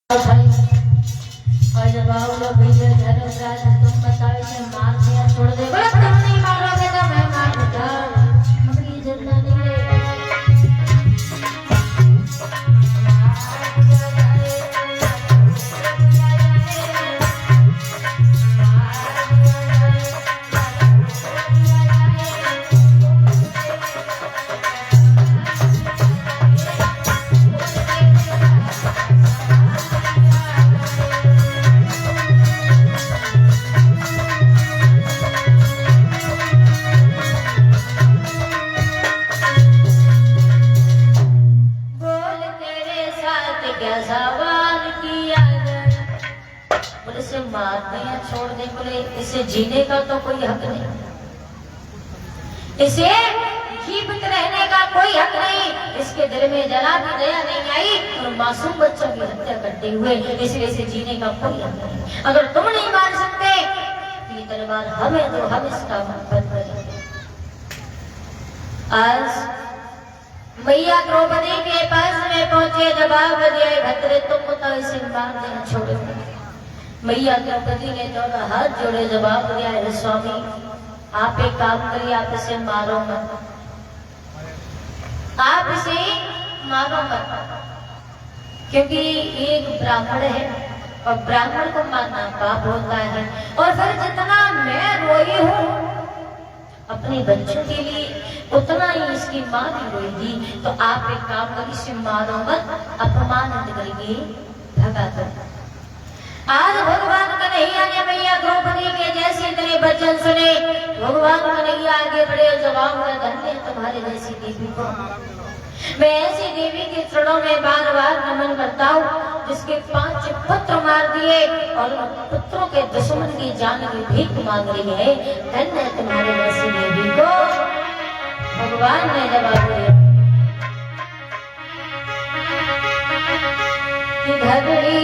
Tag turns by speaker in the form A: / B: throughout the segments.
A: भाई और जब आओ लोग भैया धर्मराज तुम बताओ इसे मार दिया छोड़ दे बोला तुम नहीं मारोगे तो मैं मार दूंगा मगर ये जिंदा नहीं रहेगा। छोड़ दे बोले इसे जीने का तो कोई हक नहीं, इसे जीवित रहने का कोई हक नहीं। इसके दिल में जरा भी दया नहीं आई और मासूम बच्चों की हत्या करते हुए इसलिए इसे जीने का कोई हक नहीं। अगर तुम नहीं मार सकते ये तलवार हमें तो हम इसका बंद करेंगे। आज मैया द्रौपदी के पास में पहुंचे, जवाब दिया भद्रे तुम तो इसे मार देना छोड़ो। मैया द्रौपदी ने दोनों हाथ जोड़े जवाब दिया है स्वामी आप एक काम करिए, आप इसे मारो मत, आप इसे मारो मत, क्योंकि एक ब्राह्मण है और ब्राह्मण को मारना पाप होता है। और फिर जितना मैं रोई हूँ अपनी बच्चों के लिए उतना ही इसकी माँ भी रोएगी। तो आप एक काम करिए इसे मारो मत, अपमानित करके भगा कर। आज भगवान कन्हैया ने मैया द्रौपदी के जैसे इतने वचन सुने, भगवान कन्हैया आगे बढ़े जवाब में धन्य तुम्हारे जैसी देवी को। मैं ऐसी देवी के चरणों में बार बार नमन करता हूँ जिसके 5 पुत्र मार दिए और पुत्रों के दुश्मन की जान की भीख मांग रही है। धन्य तुम्हारे जैसी देवी को। भगवान ने जवाब दिया कि धरणी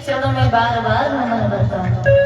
A: चरणों में बार बार नमन करता हूँ।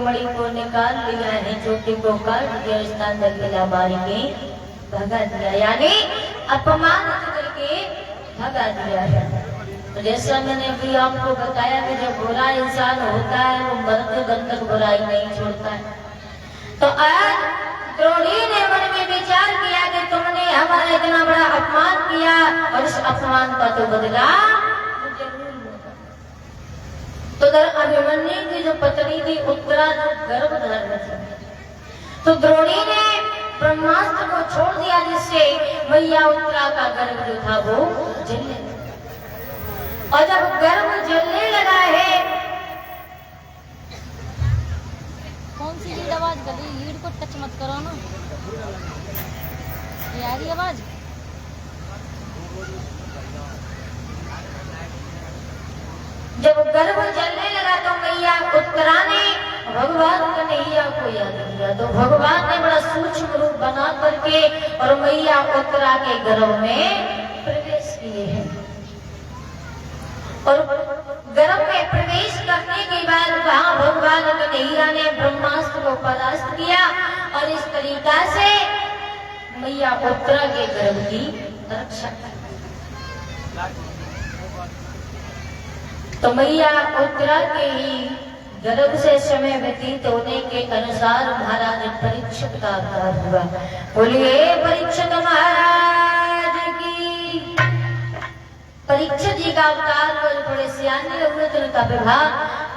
A: मणि को निकाल लिया है, चोटी को काट दिया, स्थान किला मार के भगा दिया, यानी अपमानित करके भगा दिया है। तो जैसा मैंने अभी आपको बताया कि जब बुरा इंसान होता है वो मरते दम तक बुराई नहीं छोड़ता है। तो आज द्रोणी ने मन में विचार किया कि तुमने हमारा इतना बड़ा अपमान किया और इस अपमान का तो बदला मुझे जरूर होगा। तो अभिमन्यु की जो पत्नी थी उत्तरा जो गर्भ धारण थी, तो द्रोणी ने ब्रह्मास्त्र को छोड़ दिया जिससे मैया उत्तरा का गर्भ जो था वो जलने, और जब गर्भ जलने लगा है,
B: कौन सी लीड आवाज कर रही, लीड को टच मत करो ना, ये आ रही आवाज।
A: जब गर्भ जलने लगा तो मैया उत्तरा ने भगवान कन्हैया को याद किया। तो भगवान ने बड़ा सूक्ष्म रूप बना करके और मैया उत्तरा के गर्भ में प्रवेश किए हैं, और गर्भ में प्रवेश करने के बाद वहां भगवान कन्हैया ने ब्रह्मास्त्र को परास्त किया और इस तरीका से मैया उत्तरा के गर्भ की रक्षा की। तो मैया उत्तरा के ही गर्भ से समय व्यतीत होने के अनुसार महाराज परीक्षित का अवतार हुआ। बोलिए परीक्षित महाराज की। परीक्षित जी का अवतार पर बड़े सियाने हुए तो उनका विवाह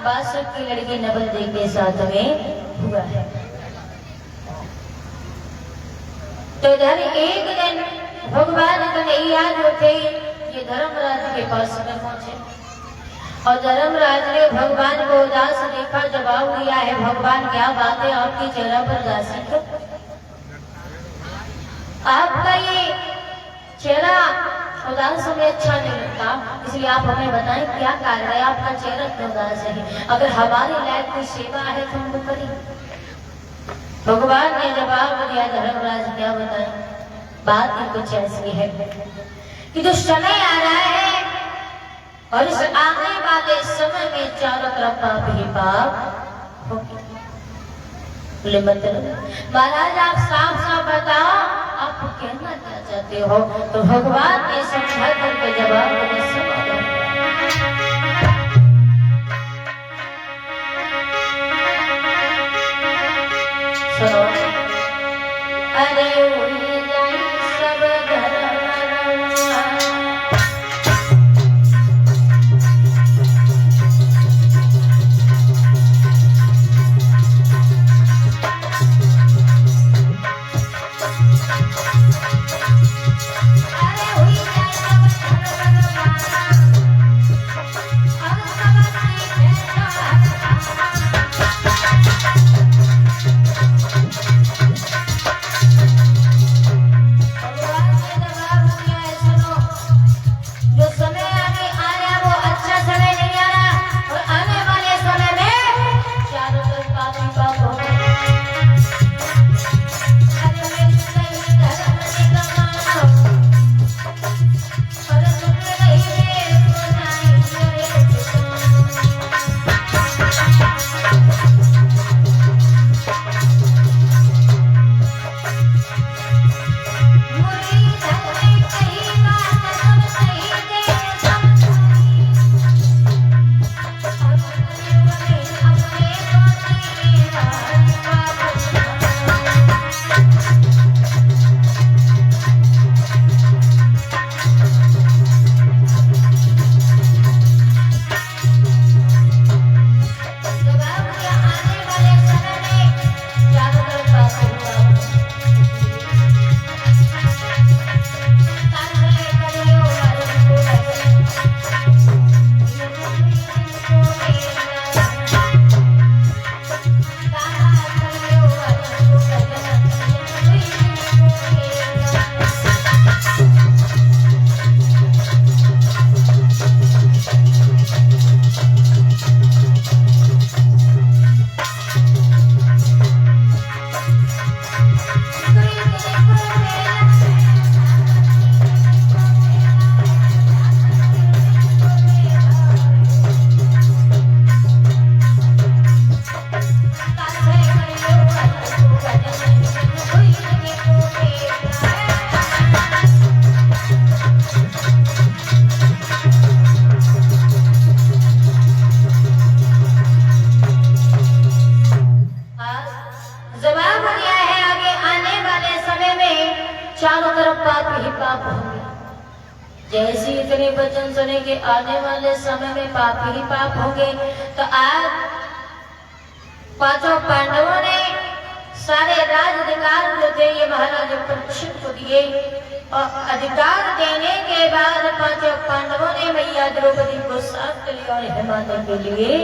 A: बासुक की लड़की नवल देवी के साथ में हुआ है। तो इधर एक दिन भगवान कन्हैया जो थे ये धर्मराज के पास में पहुंचे, और धर्मराज ने भगवान को उदास देखा, जवाब दिया है भगवान क्या बात है आपकी चेहरा पर उदासी क्यों? आपका ये चेहरा उदास हमें अच्छा नहीं लगता, इसलिए आप हमें बताएं क्या कारण है, आपका चेहरा क्यों उदास है? अगर हमारी लायक कोई सेवा है तो हम करें। भगवान ने जवाब दिया, धर्मराज क्या बताएं, बात ही कुछ ऐसी है कि जो समय आ रहा है और इस आने वाले समय में चारों तरफ पाप ही पाप होगी। बोले मतलब महाराज आप साफ साफ बताओ आप कहना क्या चाहते हो? तो भगवान ने समझा करके जवाब दिया, सुनो अरे सब चारों तरफ पाप ही पाप होंगे। जैसे इतने वचन सुने कि आने वाले समय में पाप ही पाप होंगे, तो आज पांचों पांडवों ने सारे राज अधिकार जो थे ये महाराज परीक्षित को दिए, और अधिकार देने के बाद पांचों पांडवों ने मैया द्रौपदी को साथ के लिए और हिमालय के लिए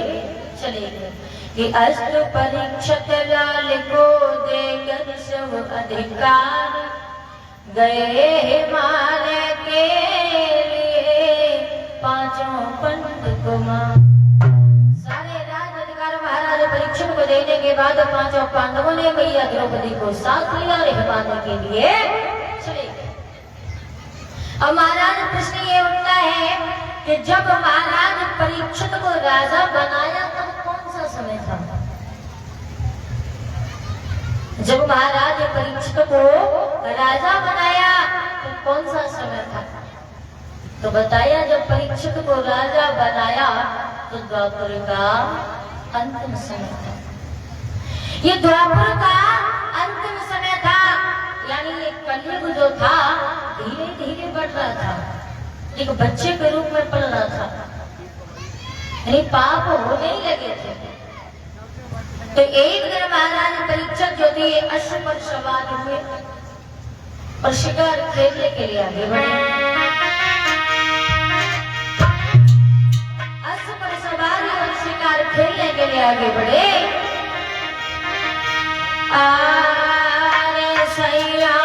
A: चले गए कि अस्त परीक्षित लाल को देकर सब अधिकार गए हिमालय के लिए पांचों पंथ कुमार। सारे राज अधिकार महाराज परीक्षित को देने के बाद पांचों पांडवों ने मैया द्रौपदी को साथ लिया और हिमालय के लिए चले गए। अब महाराज प्रश्न ये उठता है कि जब महाराज परीक्षित को राजा बनाया तब कौन सा समय था? जब महाराज परीक्षित को राजा बनाया तो कौन सा समय था? तो बताया जब परीक्षित को राजा बनाया तो द्वापर का अंतिम समय था। ये द्वापर का अंतिम समय था, यानी ये कलयुग जो था धीरे धीरे बढ़ रहा था, एक बच्चे के रूप में पढ़ रहा था, यानी पाप होने ही लगे थे। तो एक दिन महाराज परीक्षित जो थे अश्व पर सवार हुए और शिकार खेलने के लिए आगे बढ़े। अश्व पर सवार और शिकार खेलने के लिए आगे बढ़े। आरे सैया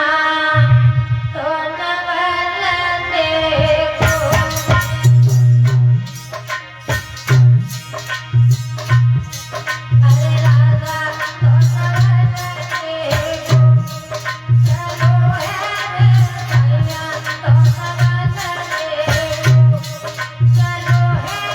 A: तो नवल देखो, अरे राजा तो नवल देखो, चलो है सैया तो नवल देखो, चलो है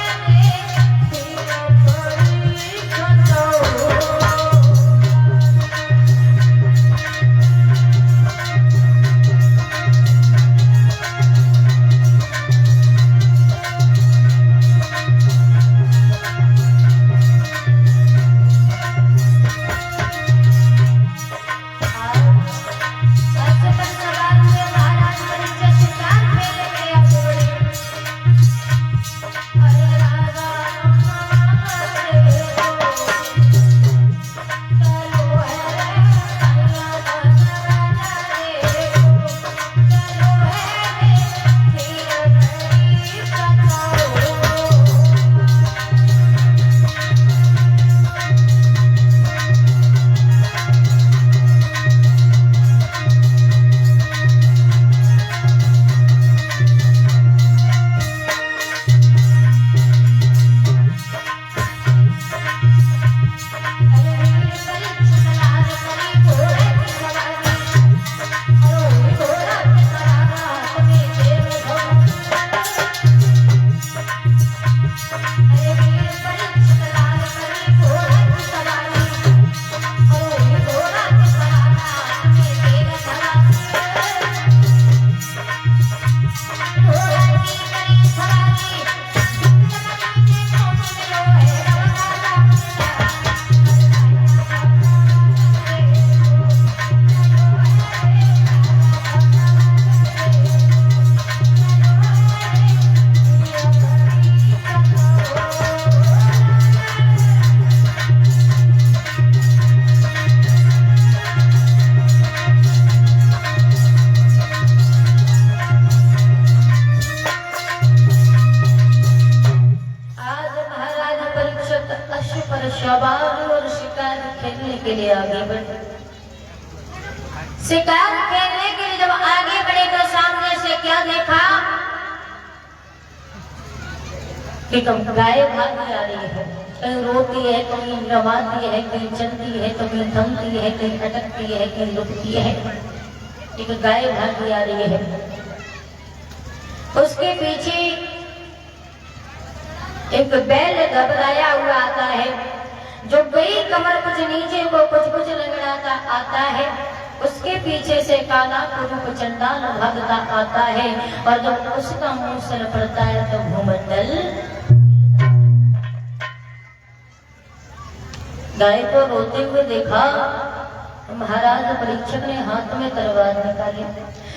A: के लिए आगे बढ़े। शिकार खेलने के लिए जब आगे बढ़े तो सामने से क्या देखा कि गाय भागी आ रही है, कहीं रोती है, कहीं रवाती है, कहीं चलती है, कहीं थमती है, कहीं अटकती है, कहीं रुकती है। एक गाय भागी आ रही है, उसके पीछे एक बैल घबराया हुआ आता है, जो गई कमर कुछ नीचे को कुछ लंगड़ाता आता है। उसके पीछे से काला कुरूप चंडाल भागता आता है, और जब उसका मुंह सर पड़ता है तो भूमंडल। गाय को रोते हुए देखा, महाराज परीक्षक ने हाथ में तलवार निकाली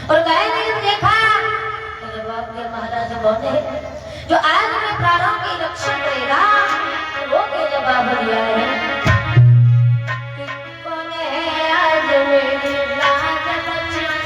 A: और गाय ने जब देखा तो जवाब दिया, महाराज कौन है जो आज में प्राणों की रक्षा करेगा? वो के जवाब दिया है कि कौन है आज मेरी लाज बचाने।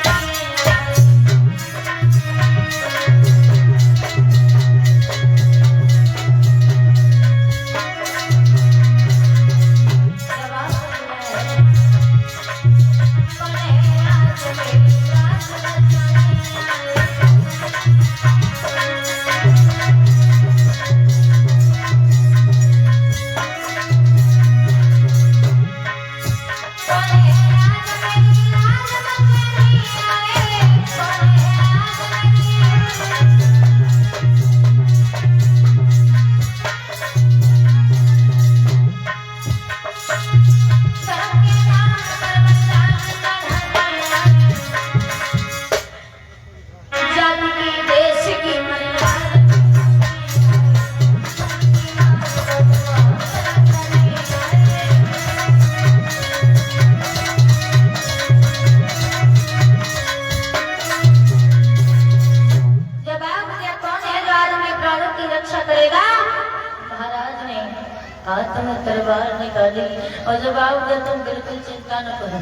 A: हाथ में तलवार निकाली और जवाब दिया, तुम बिल्कुल चिंता न करो।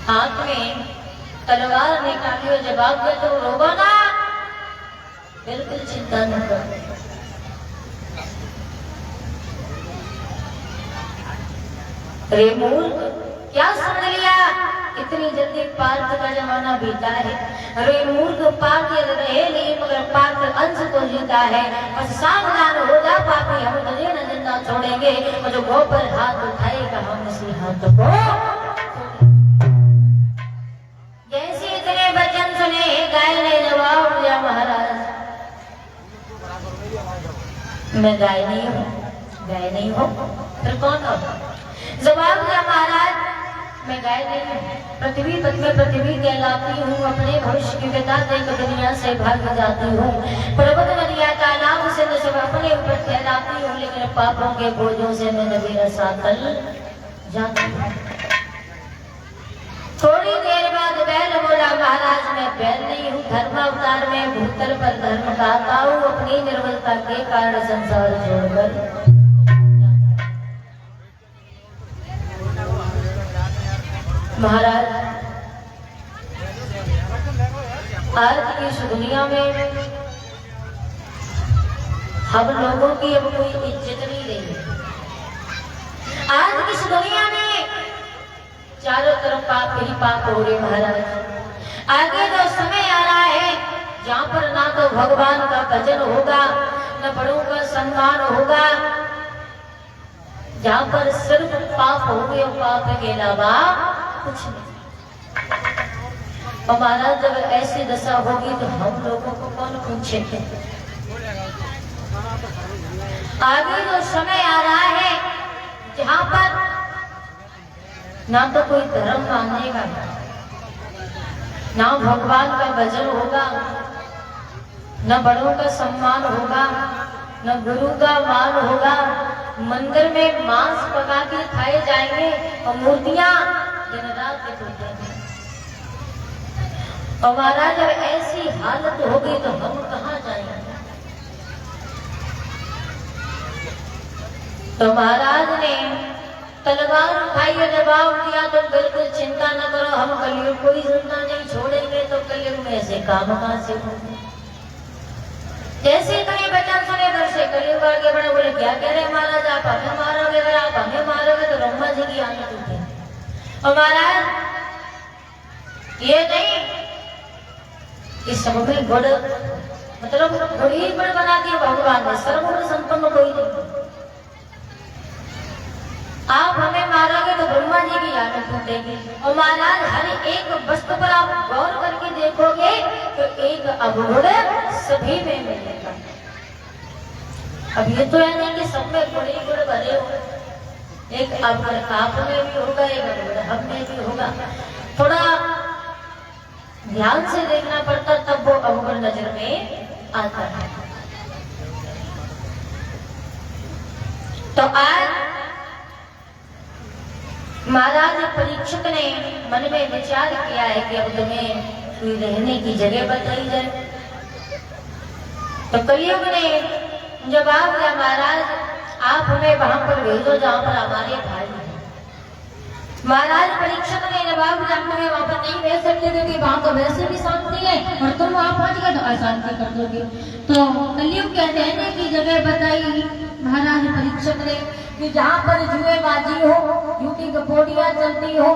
A: हाथ में तलवार निकाली और जवाब दिया, तुम रोबो ना, बिल्कुल चिंता न करो। रे मूर्ख, क्या समझ लिया? इतनी जल्दी पार्थ का जमाना बीता है। अरे मूर्ख, पार्थ रहे नहीं मगर पार्थ अंश को जीता है। बस सावधान हो जा पापी, हम तुझे न जिंदा छोड़ेंगे और जो गो पर हाथ उठाएगा हम इसी हाथ को। जैसे इतने वचन सुने गाय ने जवाब दिया, महाराज मैं गाय नहीं हूँ। गाय नहीं हो फिर कौन हो? जवाब दिया, महाराज मैं गाय नहीं हूँ, पृथ्वी पद में पृथ्वी कहलाती हूँ। अपने भविष्य की पिता देख दुनिया से भाग जाती हूँ। पर्वत नदियाँ तालाब से न सब अपने ऊपर कहलाती हूँ, लेकिन पापों के बोझों से मैं नबी रसातल जाती हूँ। थोड़ी देर बाद बैल बोला, महाराज मैं बैल नहीं हूँ, धर्मावतार में भूतल पर धर्म गाता हूँ। अपनी निर्बलता के कारण संसार छोड़कर महाराज आज की इस दुनिया में हम लोगों की अब कोई इज्जत नहीं रही। आज की इस दुनिया में चारों तरफ पाप ही पाप हो रहे। महाराज आगे जो समय आ रहा है जहाँ पर ना तो भगवान का भजन होगा, न बड़ों का सम्मान होगा, जहाँ पर सिर्फ पाप होंगे और पाप के अलावा कुछ नहीं। और महाराज जब ऐसी दशा होगी तो हम लोगों को कौन पूछेंगे? आगे जो समय आ रहा है जहाँ पर ना तो कोई धर्म मानेगा, ना भगवान का भजन होगा, न बड़ों का सम्मान होगा, न गुरु का मान होगा। मंदिर में मांस पका के खाए जाएंगे और मूर्तियां दिन रात पूजेंगे। और महाराज जब ऐसी हालत होगी तो हम कहाँ जाएंगे? तो महाराज ने तलवार उठाई और जवाब दिया, तो बिल्कुल चिंता न करो, हम कलयुग कोई जिंदा नहीं छोड़ेंगे। तो कलयुग में ऐसे काम कहाँ से होंगे? जैसे इतने बचन सुने घर से कलयुग आगे बढ़े, बोले क्या कह रहे महाराज, आप हमें मारोगे? अगर आप हमें मारोगे तो ब्रह्मा जी की आने उठे। और महाराज ये नहीं इस सब में गुण, मतलब गुण ही गुण बना दिए भगवान ने, सर्वगुण संपन्न कोई नहीं। आप हमें मारोगे तो ब्रह्मा जी की आंखें टूटेगी। और महाराज हर एक वस्तु पर आप गौर करके देखोगे तो एक अवगुण सभी में मिलेगा। अब ये तो है नहीं कि सब में गुण ही गुण भरे हो, एक अवगुण आप में भी होगा, एक अवगुण हम में भी होगा। थोड़ा ध्यान से देखना पड़ता, तब वो अवगुण नजर में आता है। तो आज महाराज परीक्षक ने मन में विचार किया है कि अब तुम्हें कोई रहने की जगह बताई जाए। तो कलयुग ने जवाब दिया, महाराज आप हमें वहां पर भेजो जहां पर हमारे भाई हैं। महाराज परीक्षक ने जवाब दिया, हमें वहां पर नहीं भेज सकते क्योंकि वहां तो वैसे भी शांति है और तुम वहां पहुंच गए तो अशांति कर दोगे। तो कलयुग के रहने की जगह बताई महाराज परीक्षक ने कि जहां पर जुएबाजी हो, झूठी कपौड़ियां चलती हो,